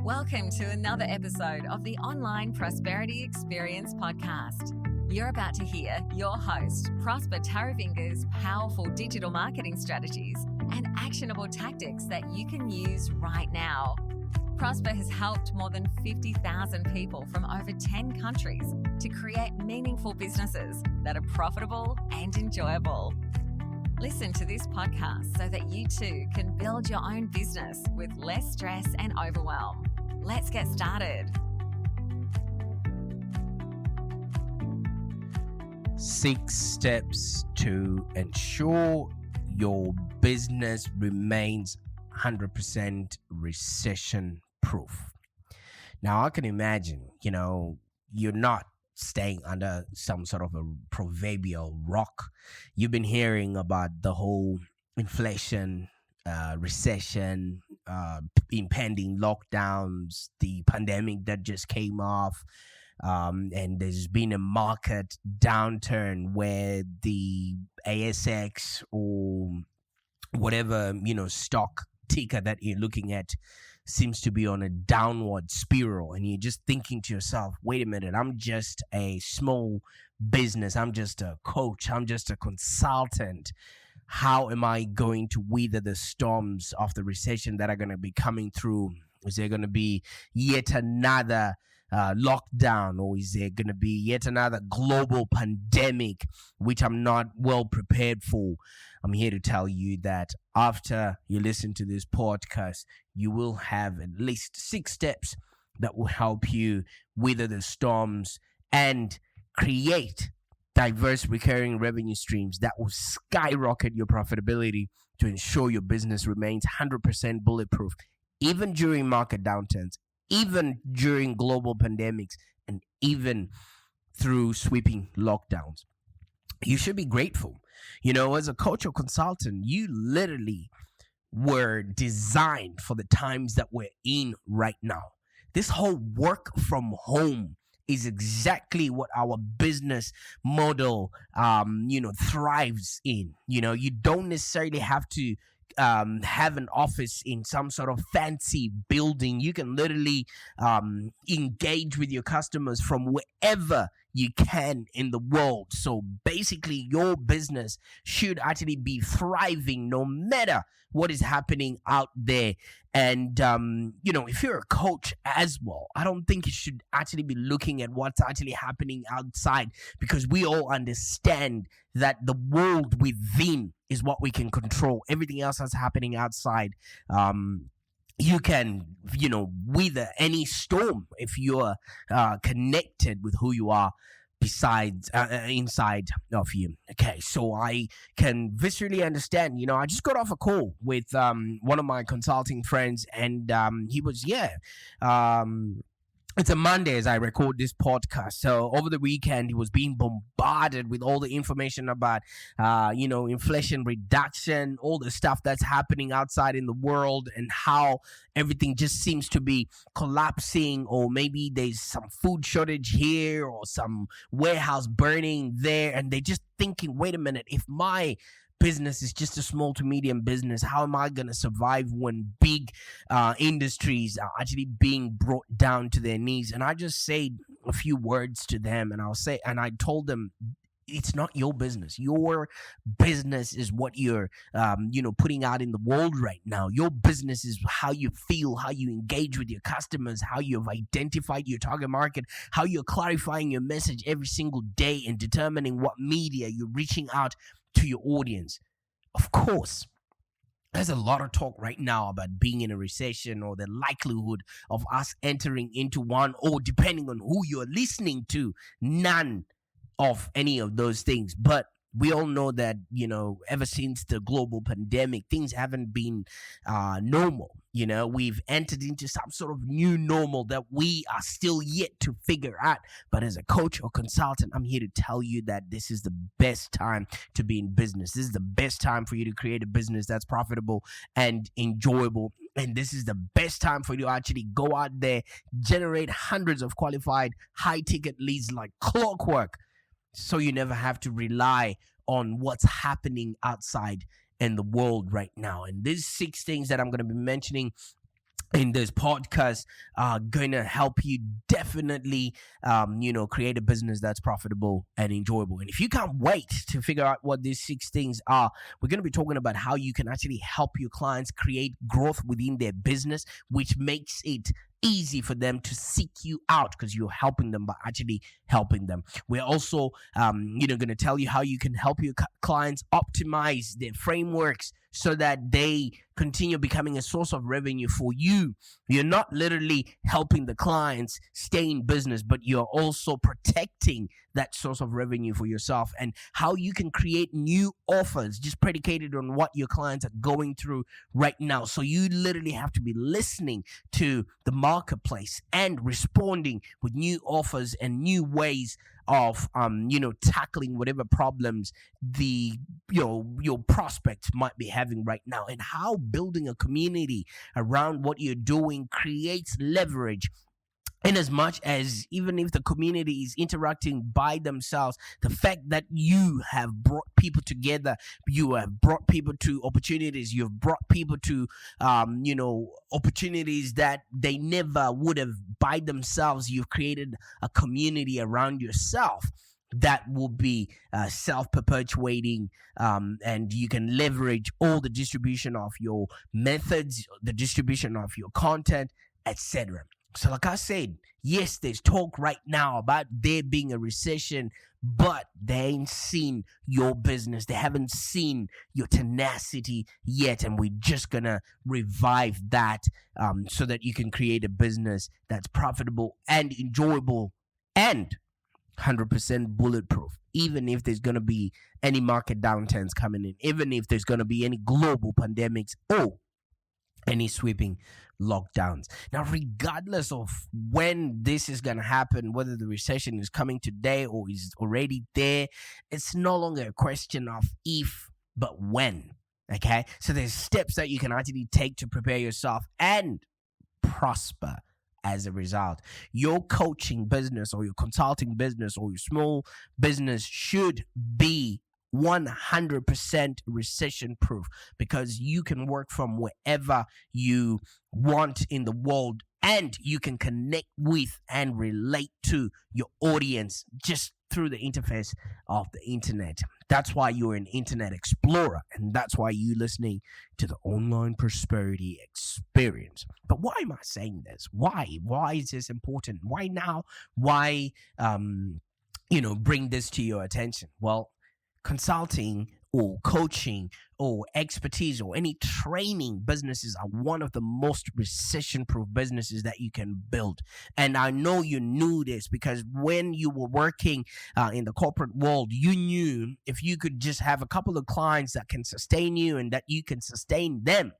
Welcome to another episode of the Online Prosperity Experience podcast. You're about to hear your host, Prosper Taravinga's powerful digital marketing strategies and actionable tactics that you can use right now. Prosper has helped more than 50,000 people from over 10 countries to create meaningful businesses that are profitable and enjoyable. Listen to this podcast so that you too can build your own business with less stress and overwhelm. Let's get started. 6 steps to ensure your business remains 100% recession-proof. Now, I can imagine, you're not staying under some sort of a proverbial rock. You've been hearing about the whole inflation, recession, impending lockdowns, the pandemic that just came off, and there's been a market downturn where the ASX or whatever stock ticker that you're looking at seems to be on a downward spiral, and you're just thinking to yourself, wait a minute, I'm just a small business, I'm just a coach, I'm just a consultant. How am I going to weather the storms of the recession that are going to be coming through? Is there going to be yet another lockdown, or is there going to be yet another global pandemic, which I'm not well prepared for? I'm here to tell you that after you listen to this podcast, you will have at least 6 steps that will help you weather the storms and create diverse recurring revenue streams that will skyrocket your profitability to ensure your business remains 100% bulletproof, even during market downturns, even during global pandemics, and even through sweeping lockdowns. You should be grateful. As a coach or consultant, you literally were designed for the times that we're in right now. This whole work from home is exactly what our business model, thrives in. You don't necessarily have to have an office in some sort of fancy building. You can literally engage with your customers from wherever you can in the world. So basically, your business should actually be thriving no matter what is happening out there. And, if you're a coach as well, I don't think you should actually be looking at what's actually happening outside, because we all understand that the world within is what we can control. Everything else that's happening outside, you can, weather any storm if you're connected with who you are besides inside of you. Okay, so I can viscerally understand. I just got off a call with one of my consulting friends, and he was it's a Monday as I record this podcast. So over the weekend, he was being bombarded with all the information about, inflation reduction, all the stuff that's happening outside in the world, and how everything just seems to be collapsing, or maybe there's some food shortage here or some warehouse burning there. And they're just thinking, wait a minute, if my business is just a small to medium business, how am I going to survive when big industries are actually being brought down to their knees? And I just said a few words to them, and I told them, it's not your business. Your business is what you're, putting out in the world right now. Your business is how you feel, how you engage with your customers, how you've identified your target market, how you're clarifying your message every single day, and determining what media you're reaching out to your audience. Of course, there's a lot of talk right now about being in a recession, or the likelihood of us entering into one, or depending on who you're listening to, none of any of those things. But we all know that, ever since the global pandemic, things haven't been normal. We've entered into some sort of new normal that we are still yet to figure out. But as a coach or consultant, I'm here to tell you that this is the best time to be in business. This is the best time for you to create a business that's profitable and enjoyable. And this is the best time for you to actually go out there, generate hundreds of qualified high-ticket leads like clockwork, so you never have to rely on what's happening outside in the world right now. And these 6 things that I'm going to be mentioning in this podcast are going to help you definitely create a business that's profitable and enjoyable. And if you can't wait to figure out what these 6 things are, we're going to be talking about how you can actually help your clients create growth within their business, which makes it easy for them to seek you out because you're helping them by actually helping them. We're also going to tell you how you can help your clients optimize their frameworks so that they continue becoming a source of revenue for you. You're not literally helping the clients stay in business, but you're also protecting that source of revenue for yourself, and how you can create new offers just predicated on what your clients are going through right now. So you literally have to be listening to the marketplace and responding with new offers and new ways of tackling whatever problems the your prospects might be having right now, and how building a community around what you're doing creates leverage. In as much as, even if the community is interacting by themselves, the fact that you have brought people together, you have brought people to opportunities, you've brought people to opportunities that they never would have by themselves. You've created a community around yourself that will be self-perpetuating, and you can leverage all the distribution of your methods, the distribution of your content, etc. So like I said, yes, there's talk right now about there being a recession, but they ain't seen your business. They haven't seen your tenacity yet. And we're just going to revive that so that you can create a business that's profitable and enjoyable and 100% bulletproof. Even if there's going to be any market downturns coming in, even if there's going to be any global pandemics or any sweeping lockdowns. Now, regardless of when this is going to happen, whether the recession is coming today or is already there, it's no longer a question of if, but when. Okay? So there's steps that you can actually take to prepare yourself and prosper as a result. Your coaching business or your consulting business or your small business should be 100% recession proof, because you can work from wherever you want in the world, and you can connect with and relate to your audience just through the interface of the internet. That's why you're an internet explorer, and that's why you're listening to the Online Prosperity Experience. But why am I saying this? Why is this important? Why now? Why bring this to your attention? Well, consulting or coaching or expertise or any training businesses are one of the most recession-proof businesses that you can build. And I know you knew this because when you were working in the corporate world, you knew if you could just have a couple of clients that can sustain you and that you can sustain them,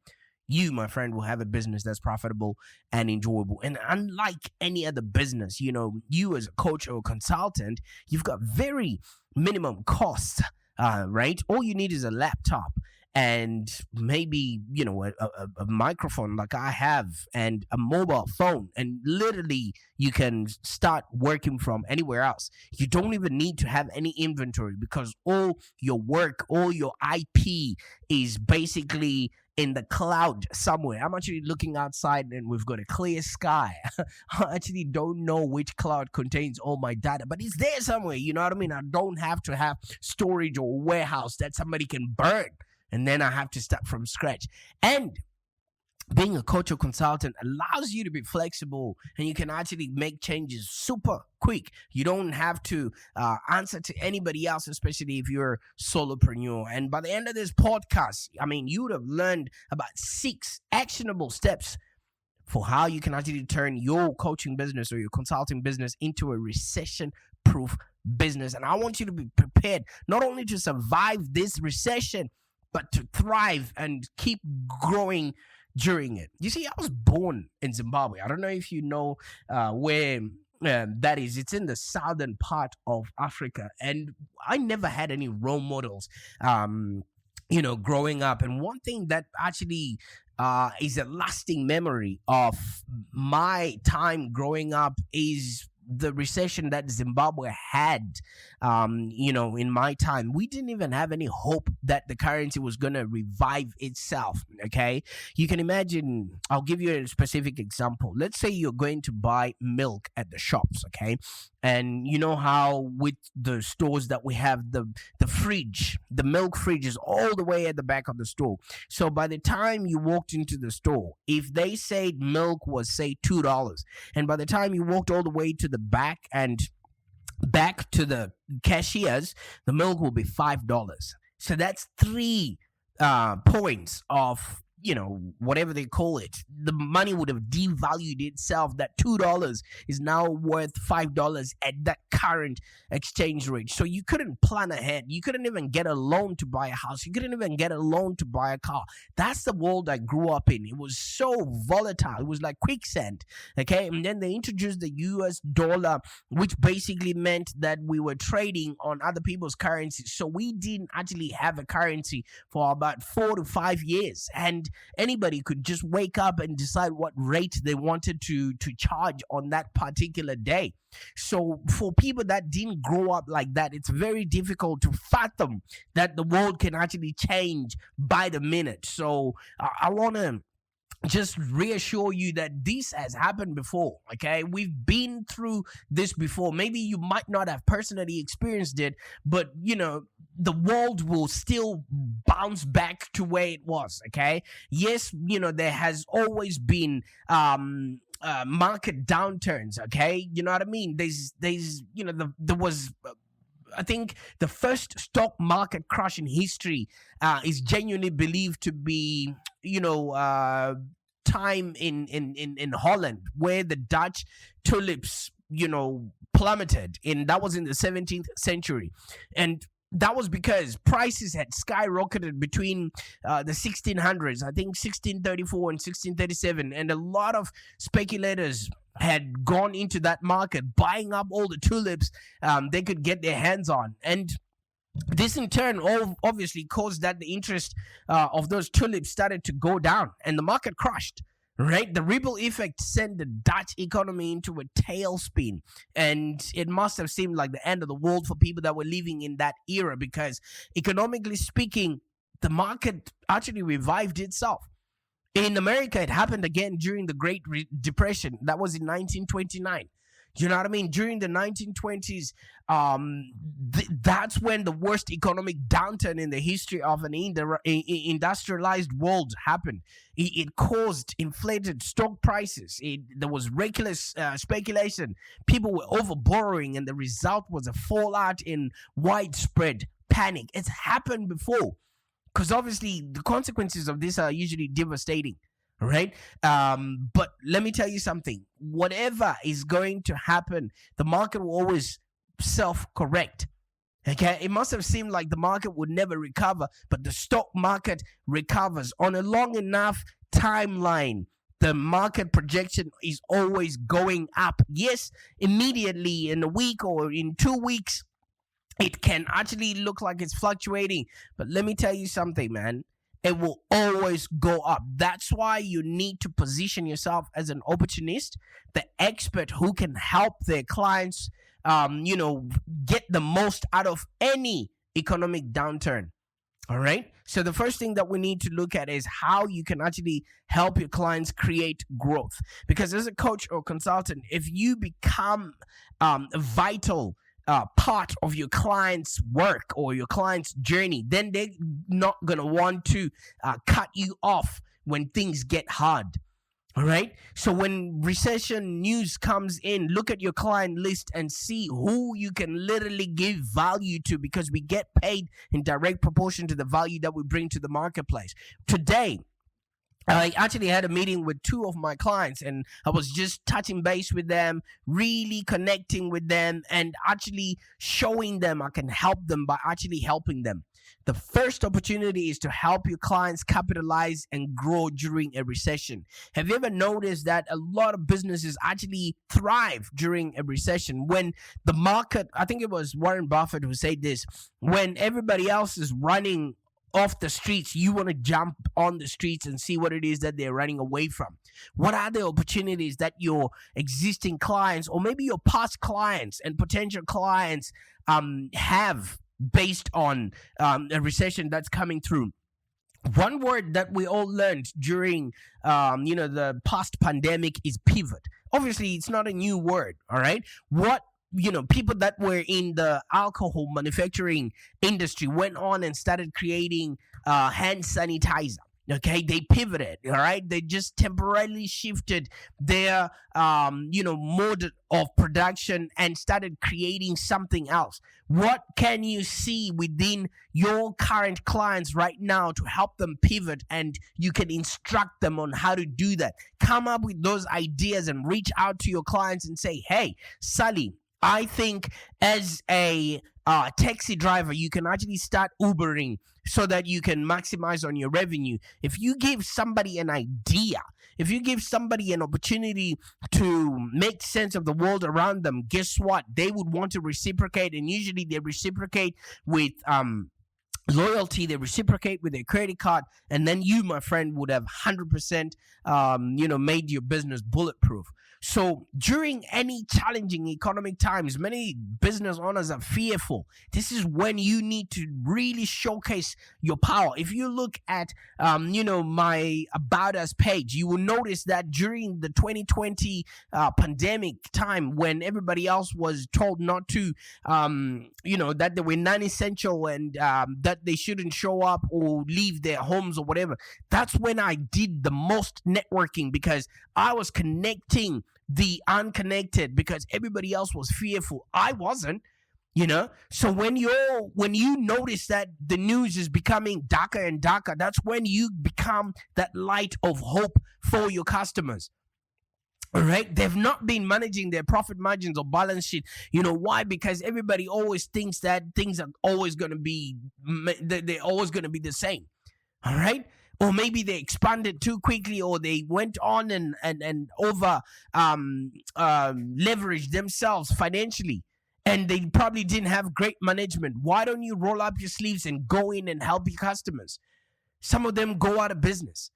you, my friend, will have a business that's profitable and enjoyable. And unlike any other business, you as a coach or a consultant, you've got very minimum costs, right? All you need is a laptop and maybe, a microphone like I have and a mobile phone. And literally you can start working from anywhere else. You don't even need to have any inventory because all your work, all your IP is basically in the cloud somewhere. I'm actually looking outside and we've got a clear sky. I actually don't know which cloud contains all my data, but it's there somewhere. You know what I mean? I don't have to have storage or warehouse that somebody can burn, and then I have to start from scratch. And being a coach or consultant allows you to be flexible, and you can actually make changes super quick. You don't have to answer to anybody else, especially if you're a solopreneur. And by the end of this podcast, you would have learned about 6 actionable steps for how you can actually turn your coaching business or your consulting business into a recession-proof business. And I want you to be prepared not only to survive this recession, but to thrive and keep growing during it. You see, I was born in Zimbabwe. I don't know if you know where that is. It's in the southern part of Africa, and I never had any role models growing up. And one thing that actually is a lasting memory of my time growing up is the recession that Zimbabwe had, in my time, we didn't even have any hope that the currency was going to revive itself. Okay. You can imagine, I'll give you a specific example. Let's say you're going to buy milk at the shops. Okay. And you know how with the stores that we have, the fridge, the milk fridge is all the way at the back of the store. So by the time you walked into the store, if they said milk was, say, $2, and by the time you walked all the way to the back and back to the cashiers, the milk will be $5. So that's 3 points of, whatever they call it. The money would have devalued itself. That $2 is now worth $5 at that current exchange rate. So you couldn't plan ahead. You couldn't even get a loan to buy a house. You couldn't even get a loan to buy a car. That's the world I grew up in. It was so volatile. It was like quicksand. Okay. And then they introduced the US dollar, which basically meant that we were trading on other people's currencies. So we didn't actually have a currency for about 4 to 5 years. And anybody could just wake up and decide what rate they wanted to charge on that particular day. So for people that didn't grow up like that, it's very difficult to fathom that the world can actually change by the minute. So I want to just reassure you that this has happened before. Okay, we've been through this before. Maybe you might not have personally experienced it, but the world will still bounce back to where it was. Okay, yes, there has always been market downturns. Okay, you know what I mean? There was, I think, the first stock market crash in history is genuinely believed to be, time in Holland, where the Dutch tulips, plummeted, and that was in the 17th century. And that was because prices had skyrocketed between the 1600s, I think 1634 and 1637, and a lot of speculators had gone into that market, buying up all the tulips they could get their hands on. And this in turn obviously caused that the interest of those tulips started to go down, and the market crashed. Right, the ripple effect sent the Dutch economy into a tailspin, and it must have seemed like the end of the world for people that were living in that era, because economically speaking, the market actually revived itself. In America, it happened again during the Great Depression. That was in 1929. You know what I mean? During the 1920s, that's when the worst economic downturn in the history of an industrialized world happened. It caused inflated stock prices. There was reckless speculation. People were overborrowing, and the result was a fallout in widespread panic. It's happened before, because obviously the consequences of this are usually devastating. Right? But let me tell you something. Whatever is going to happen, the market will always self-correct. Okay? It must have seemed like the market would never recover, but the stock market recovers on a long enough timeline. The market projection is always going up. Yes, immediately in a week or in 2 weeks, it can actually look like it's fluctuating. But let me tell you something, man. It will always go up. That's why you need to position yourself as an opportunist, the expert who can help their clients, get the most out of any economic downturn. All right. So the first thing that we need to look at is how you can actually help your clients create growth. Because as a coach or consultant, if you become a vital part of your client's work or your client's journey, then they're not going to want to cut you off when things get hard. All right. So when recession news comes in, look at your client list and see who you can literally give value to, because we get paid in direct proportion to the value that we bring to the marketplace. Today, I actually had a meeting with 2 of my clients, and I was just touching base with them, really connecting with them, and actually showing them I can help them by actually helping them. The first opportunity is to help your clients capitalize and grow during a recession. Have you ever noticed that a lot of businesses actually thrive during a recession? When the market, I think it was Warren Buffett who said this, when everybody else is running off the streets. You want to jump on the streets and see what it is that they're running away from. What are the opportunities that your existing clients, or maybe your past clients and potential clients, have based on a recession that's coming through? One word that we all learned during the past pandemic is pivot. Obviously, it's not a new word, all right? What people that were in the alcohol manufacturing industry went on and started creating hand sanitizer. Okay, they pivoted, all right? They just temporarily shifted their mode of production and started creating something else. What can you see within your current clients right now to help them pivot, and you can instruct them on how to do that? Come up with those ideas and reach out to your clients and say, hey, Sally, I think as a taxi driver, you can actually start Ubering so that you can maximize on your revenue. If you give somebody an idea, if you give somebody an opportunity to make sense of the world around them, guess what? They would want to reciprocate, and usually they reciprocate with loyalty. They reciprocate with their credit card, and then you, my friend, would have 100% made your business bulletproof. So during any challenging economic times, many business owners are fearful. This is when you need to really showcase your power. If you look at my About Us page, you will notice that during the 2020 pandemic time, when everybody else was told not to that they were non-essential and that they shouldn't show up or leave their homes or whatever, that's when I did the most networking, because I was connecting the unconnected, because everybody else was fearful. I wasn't. So when you notice that the news is becoming darker and darker, that's when you become that light of hope for your customers. All right, they've not been managing their profit margins or balance sheet. Why? Because everybody always thinks that things are always going to be, they're always going to be the same. All right. Or maybe they expanded too quickly, or they went on and over leveraged themselves financially, and they probably didn't have great management. Why don't you roll up your sleeves and go in and help your customers? Some of them go out of business,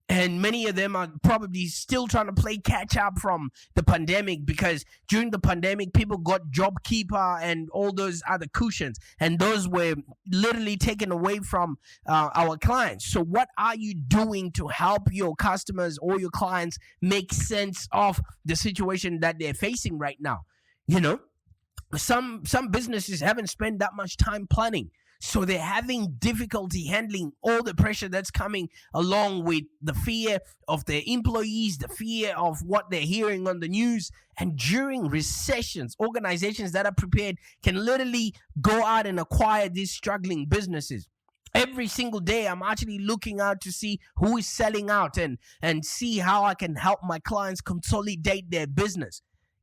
and many of them are probably still trying to play catch up from the pandemic, because during the pandemic, people got JobKeeper and all those other cushions, and those were literally taken away from our clients. So what are you doing to help your customers or your clients make sense of the situation that they're facing right now? Some businesses haven't spent that much time planning. So they're having difficulty handling all the pressure that's coming along with the fear of their employees, the fear of what they're hearing on the news. And during recessions, organizations that are prepared can literally go out and acquire these struggling businesses. Every single day, I'm actually looking out to see who is selling out and see how I can help my clients consolidate their business.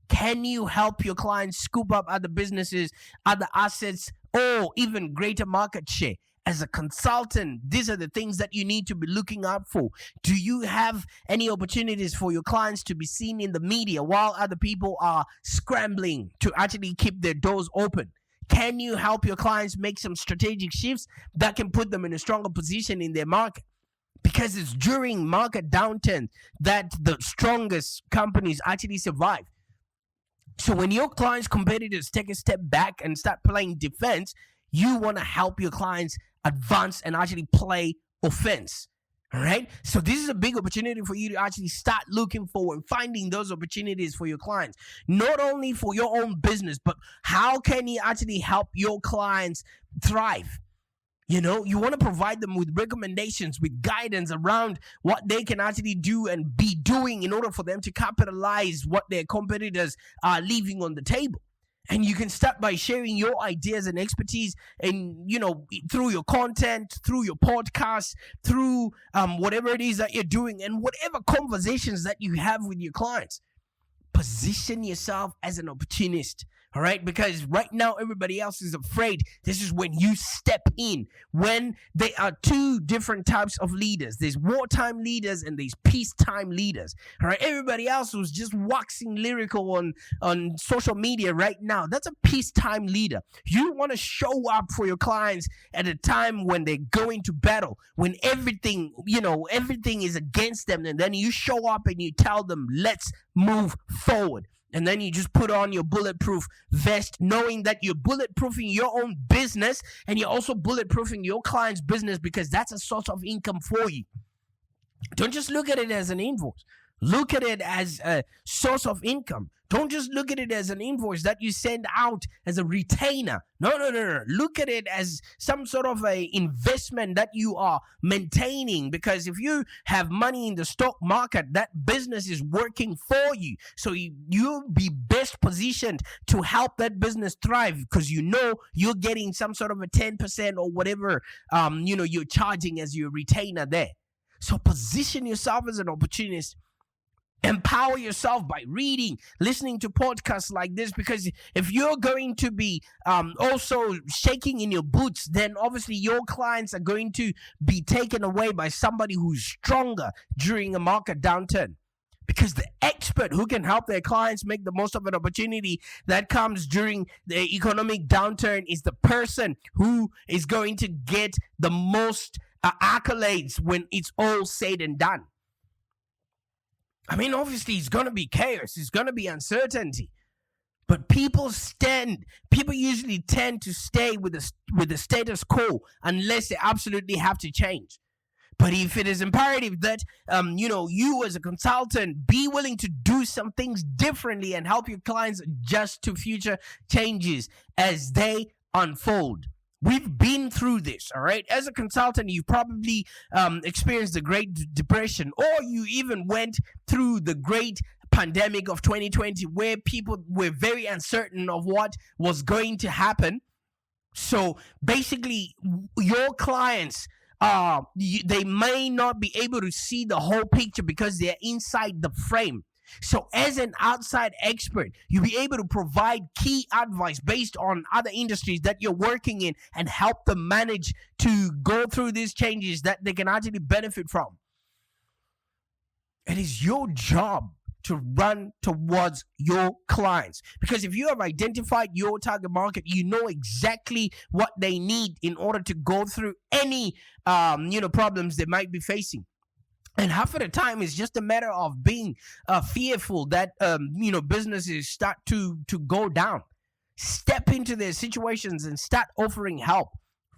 Can you help your clients scoop up other businesses, other assets, or even greater market share? As a consultant, these are the things that you need to be looking out for. Do you have any opportunities for your clients to be seen in the media while other people are scrambling to actually keep their doors open? Can you help your clients make some strategic shifts that can put them in a stronger position in their market? Because it's during market downturn that the strongest companies actually survive. So when your clients' competitors take a step back and start playing defense, you want to help your clients advance and actually play offense. All right. So this is a big opportunity for you to actually start looking for and finding those opportunities for your clients, not only for your own business, but how can you actually help your clients thrive? You want to provide them with recommendations, with guidance around what they can actually do and be doing in order for them to capitalize what their competitors are leaving on the table. And you can start by sharing your ideas and expertise and, through your content, through your podcast, through whatever it is that you're doing, and whatever conversations that you have with your clients. Position yourself as an opportunist All right, because right now everybody else is afraid. This is when you step in. When there are two different types of leaders. There's wartime leaders and there's peacetime leaders. All right, everybody else who's just waxing lyrical on social media right now, that's a peacetime leader. You want to show up for your clients at a time when they're going to battle, when everything is against them, and then you show up and you tell them, let's move forward. And then you just put on your bulletproof vest, knowing that you're bulletproofing your own business and you're also bulletproofing your client's business, because that's a source of income for you. Don't just look at it as an invoice. Look at it as a source of income. Don't just look at it as an invoice that you send out as a retainer. No. Look at it as some sort of a investment that you are maintaining, because if you have money in the stock market, that business is working for you. So you'll be best positioned to help that business thrive, because you know you're getting some sort of a 10% or whatever you're charging as your retainer there. So position yourself as an opportunist. Empower yourself by reading, listening to podcasts like this, because if you're going to be also shaking in your boots, then obviously your clients are going to be taken away by somebody who's stronger during a market downturn. Because the expert who can help their clients make the most of an opportunity that comes during the economic downturn is the person who is going to get the most accolades when it's all said and done. I mean, obviously, it's going to be chaos. It's going to be uncertainty. But people usually tend to stay with the status quo unless they absolutely have to change. But if it is imperative that, you as a consultant be willing to do some things differently and help your clients adjust to future changes as they unfold. We've been through this, all right? As a consultant, you've probably experienced the Great Depression, or you even went through the great pandemic of 2020, where people were very uncertain of what was going to happen. So basically, your clients, they may not be able to see the whole picture because they're inside the frame. So as an outside expert, you'll be able to provide key advice based on other industries that you're working in and help them manage to go through these changes that they can actually benefit from. It is your job to run towards your clients, because if you have identified your target market, you know exactly what they need in order to go through any problems they might be facing. And half of the time, it's just a matter of being fearful that, businesses start to go down. Step into their situations and start offering help.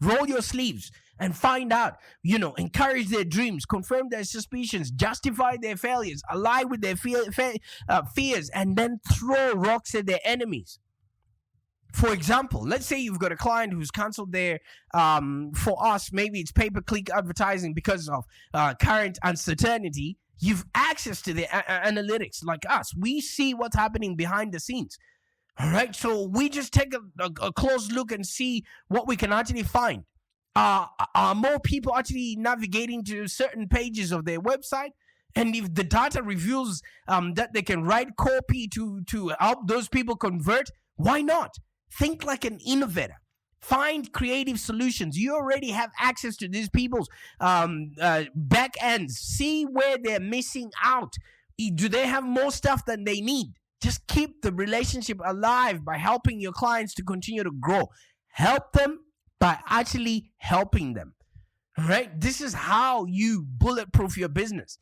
Roll your sleeves and find out, encourage their dreams, confirm their suspicions, justify their failures, ally with their fears, and then throw rocks at their enemies. For example, let's say you've got a client who's canceled their, for us, maybe it's pay-per-click advertising because of current uncertainty. You've access to the analytics like us. We see what's happening behind the scenes. All right, so we just take a close look and see what we can actually find. Are more people actually navigating to certain pages of their website? And if the data reveals that they can write copy to help those people convert, why not? Think like an innovator. Find creative solutions. You already have access to these people's back ends. See where they're missing out. Do they have more stuff than they need? Just keep the relationship alive by helping your clients to continue to grow. Help them by actually helping them. All right? This is how you bulletproof your business.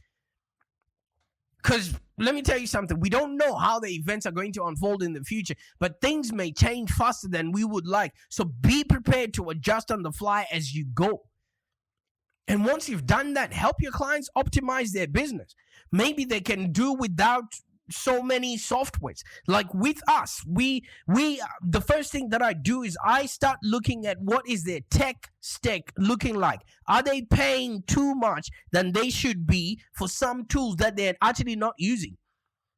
Because let me tell you something, we don't know how the events are going to unfold in the future, but things may change faster than we would like. So be prepared to adjust on the fly as you go. And once you've done that, help your clients optimize their business. Maybe they can do without so many softwares. Like with us, we the first thing that I do is I start looking at what is their tech stack looking like. Are they paying too much than they should be for some tools that they're actually not using?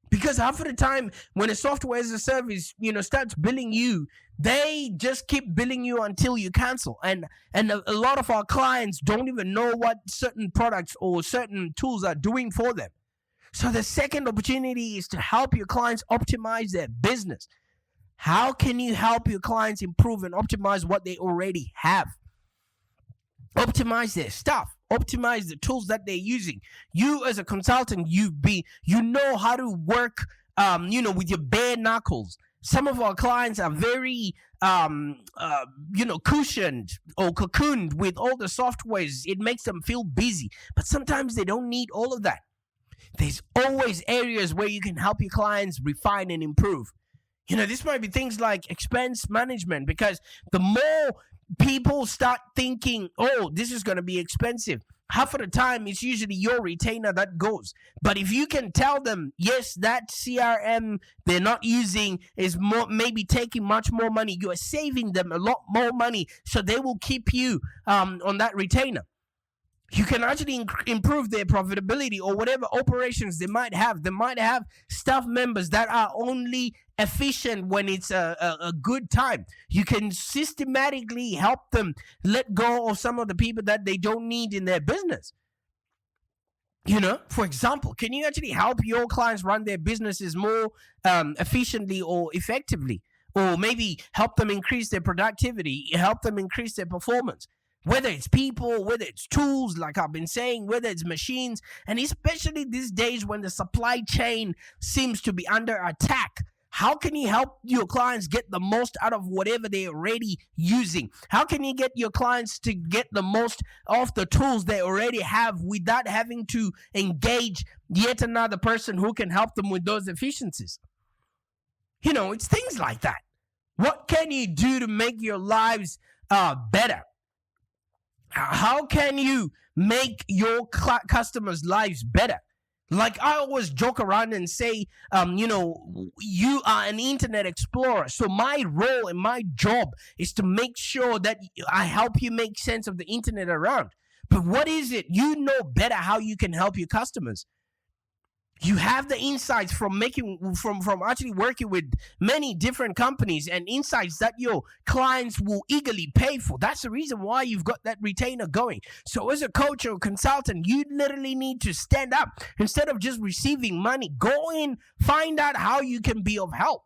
Because half of the time when a software as a service, starts billing you, they just keep billing you until you cancel. And a lot of our clients don't even know what certain products or certain tools are doing for them. So the second opportunity is to help your clients optimize their business. How can you help your clients improve and optimize what they already have? Optimize their stuff. Optimize the tools that they're using. You as a consultant, you know how to work, with your bare knuckles. Some of our clients are very, cushioned or cocooned with all the softwares. It makes them feel busy, but sometimes they don't need all of that. There's always areas where you can help your clients refine and improve. This might be things like expense management, because the more people start thinking, oh, this is going to be expensive, half of the time it's usually your retainer that goes. But if you can tell them, yes, that CRM they're not using is maybe taking much more money, you are saving them a lot more money, so they will keep you on that retainer. You can actually improve their profitability or whatever operations they might have. They might have staff members that are only efficient when it's a good time. You can systematically help them let go of some of the people that they don't need in their business. For example, can you actually help your clients run their businesses more efficiently or effectively? Or maybe help them increase their productivity, help them increase their performance? Whether it's people, whether it's tools, like I've been saying, whether it's machines, and especially these days when the supply chain seems to be under attack, how can you help your clients get the most out of whatever they're already using? How can you get your clients to get the most of the tools they already have without having to engage yet another person who can help them with those efficiencies? It's things like that. What can you do to make your lives better? How can you make your customers' lives better? Like I always joke around and say, you are an internet explorer. So my role and my job is to make sure that I help you make sense of the internet around. But what is it? You know better how you can help your customers. You have the insights from actually working with many different companies, and insights that your clients will eagerly pay for. That's the reason why you've got that retainer going. So as a coach or consultant, you literally need to stand up. Instead of just receiving money, go in, find out how you can be of help.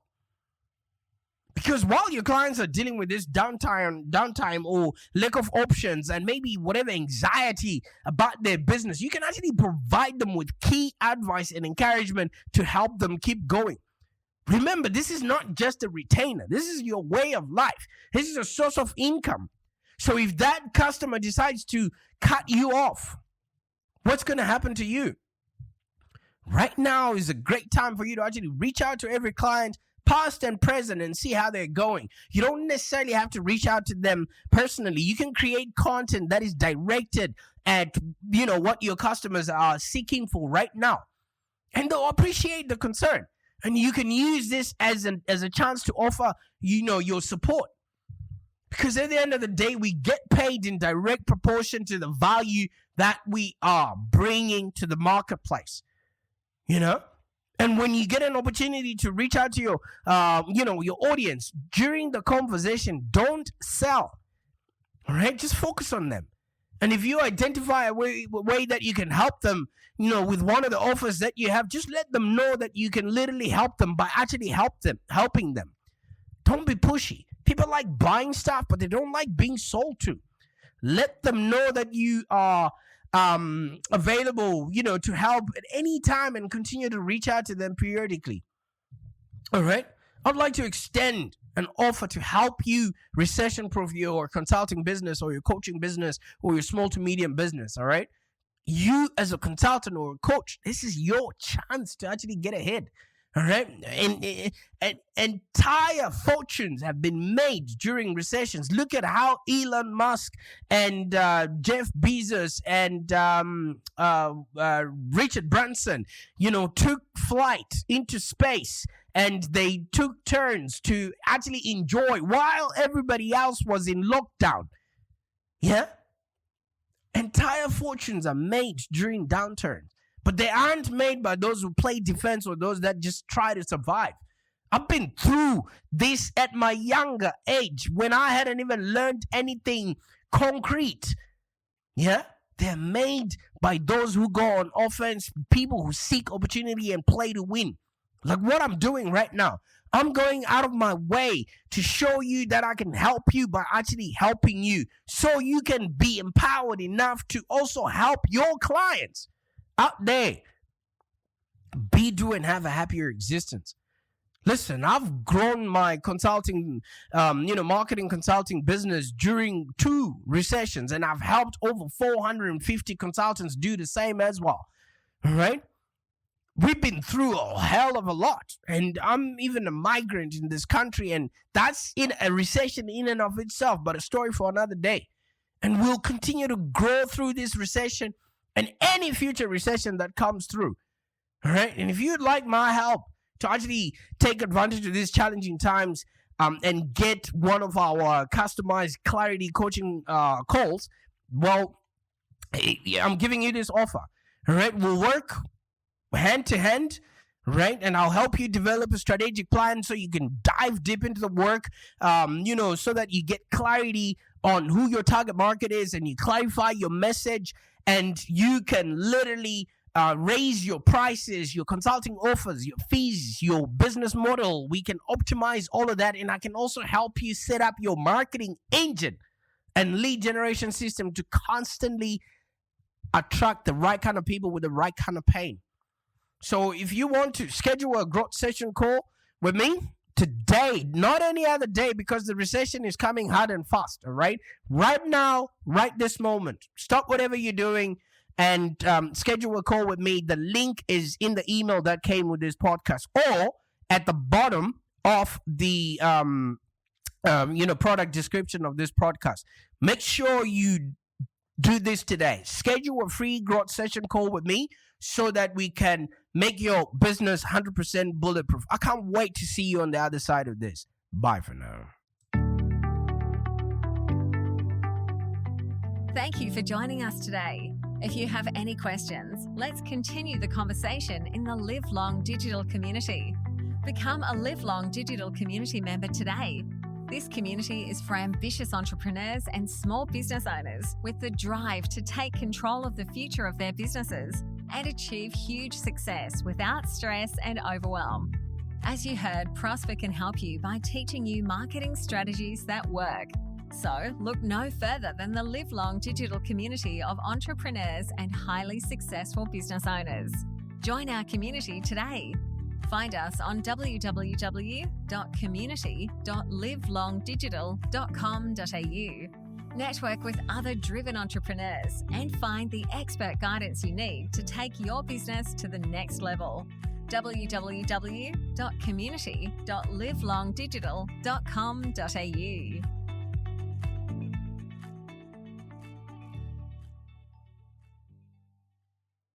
Because while your clients are dealing with this downtime or lack of options and maybe whatever anxiety about their business, you can actually provide them with key advice and encouragement to help them keep going. Remember, this is not just a retainer. This is your way of life. This is a source of income. So if that customer decides to cut you off, what's going to happen to you? Right now is a great time for you to actually reach out to every client, past and present, and see how they're going. You don't necessarily have to reach out to them personally. You can create content that is directed at what your customers are seeking for right now, and they'll appreciate the concern. And you can use this as a chance to offer your support, because at the end of the day, we get paid in direct proportion to the value that we are bringing to the marketplace. And when you get an opportunity to reach out to your audience during the conversation, don't sell. All right, just focus on them. And if you identify a way that you can help them, with one of the offers that you have, just let them know that you can literally help them by actually helping them. Don't be pushy. People like buying stuff, but they don't like being sold to. Let them know that you are available, to help at any time, and continue to reach out to them periodically. All right. I'd like to extend an offer to help you recession-proof your consulting business or your coaching business or your small to medium business. All right. You as a consultant or a coach, this is your chance to actually get ahead. All right. And entire fortunes have been made during recessions. Look at how Elon Musk and Jeff Bezos and Richard Branson, took flight into space, and they took turns to actually enjoy while everybody else was in lockdown. Yeah. Entire fortunes are made during downturns. But they aren't made by those who play defense or those that just try to survive. I've been through this at my younger age when I hadn't even learned anything concrete. Yeah? They're made by those who go on offense, people who seek opportunity and play to win. Like what I'm doing right now. I'm going out of my way to show you that I can help you by actually helping you, so you can be empowered enough to also help your clients out there be, do, and have a happier existence. Listen, I've grown my consulting, marketing consulting business during 2 recessions, and I've helped over 450 consultants do the same as well. All right? We've been through a hell of a lot, and I'm even a migrant in this country, and that's in a recession in and of itself, but a story for another day. And we'll continue to grow through this recession and any future recession that comes through. All right? And if you'd like my help to actually take advantage of these challenging times and get one of our customized clarity coaching calls, well, I'm giving you this offer. All right? We'll work hand to hand, right? And I'll help you develop a strategic plan so you can dive deep into the work, so that you get clarity on who your target market is, and you clarify your message, and you can literally raise your prices, your consulting offers, your fees, your business model. We can optimize all of that, and I can also help you set up your marketing engine and lead generation system to constantly attract the right kind of people with the right kind of pain. So if you want to schedule a growth session call with me today, not any other day, because the recession is coming hard and fast, all right? Right now, right this moment, stop whatever you're doing and schedule a call with me. The link is in the email that came with this podcast, or at the bottom of the product description of this podcast. Make sure you do this today. Schedule a free growth session call with me so that we can make your business 100% bulletproof. I can't wait to see you on the other side of this. Bye for now. Thank you for joining us today. If you have any questions, let's continue the conversation in the Live Long Digital community. Become a Live Long Digital community member today. This community is for ambitious entrepreneurs and small business owners with the drive to take control of the future of their businesses and achieve huge success without stress and overwhelm. As you heard, Prosper can help you by teaching you marketing strategies that work. So look no further than the Live Long Digital community of entrepreneurs and highly successful business owners. Join our community today. Find us on www.community.livelongdigital.com.au. Network with other driven entrepreneurs and find the expert guidance you need to take your business to the next level. www.community.livelongdigital.com.au.